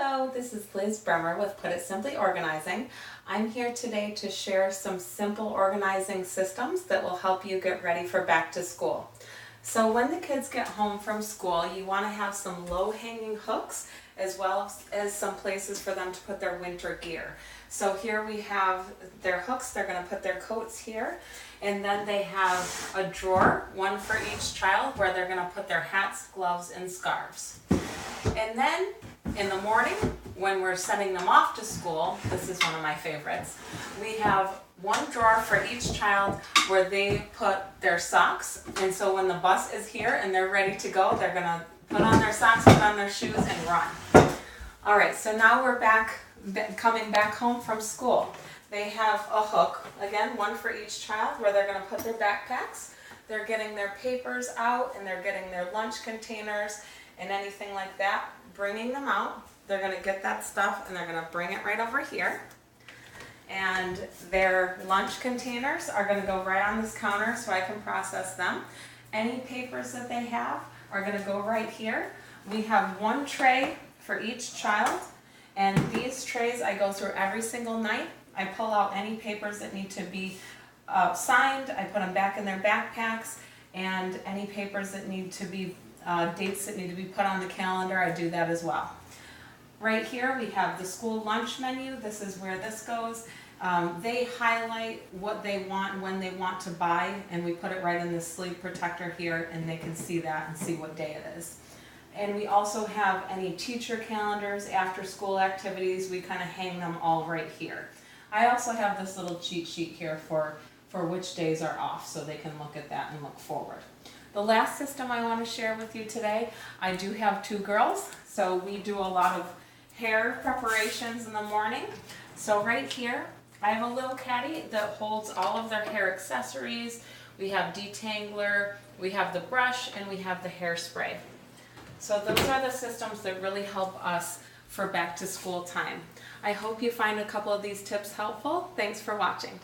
Hello, this is Liz Bremer with Put It Simply Organizing. I'm here today to share some simple organizing systems that will help you get ready for back to school. So when the kids get home from school, you want to have some low-hanging hooks as well as some places for them to put their winter gear. So here we have their hooks. They're going to put their coats here, and then they have a drawer, one for each child, where they're going to put their hats, gloves, and scarves. And then in the morning, when we're sending them off to school, this is one of my favorites, we have one drawer for each child where they put their socks. And so when the bus is here and they're ready to go, they're going to put on their socks, put on their shoes, and run. All right, so now we're coming back home from school. They have a hook, again, one for each child, where they're going to put their backpacks. They're getting their papers out, and they're getting their lunch containers and anything like that, bringing them out. They're going to get that stuff and they're going to bring it right over here. And their lunch containers are going to go right on this counter so I can process them. Any papers that they have are going to go right here. We have one tray for each child, and these trays I go through every single night. I pull out any papers that need to be signed, I put them back in their backpacks, and any papers that need to be dates that need to be put on the calendar, I do that as well. Right here we have the school lunch menu. This is where this goes. They highlight what they want, when they want to buy, and we put it right in the sleeve protector here, and they can see that and see what day it is. And we also have any teacher calendars, after school activities, we kind of hang them all right here. I also have this little cheat sheet here for which days are off, so they can look at that and look forward. The last system I want to share with you today, I do have two girls, so we do a lot of hair preparations in the morning. So right here, I have a little caddy that holds all of their hair accessories. We have detangler, we have the brush, and we have the hairspray. So those are the systems that really help us for back to school time. I hope you find a couple of these tips helpful. Thanks for watching.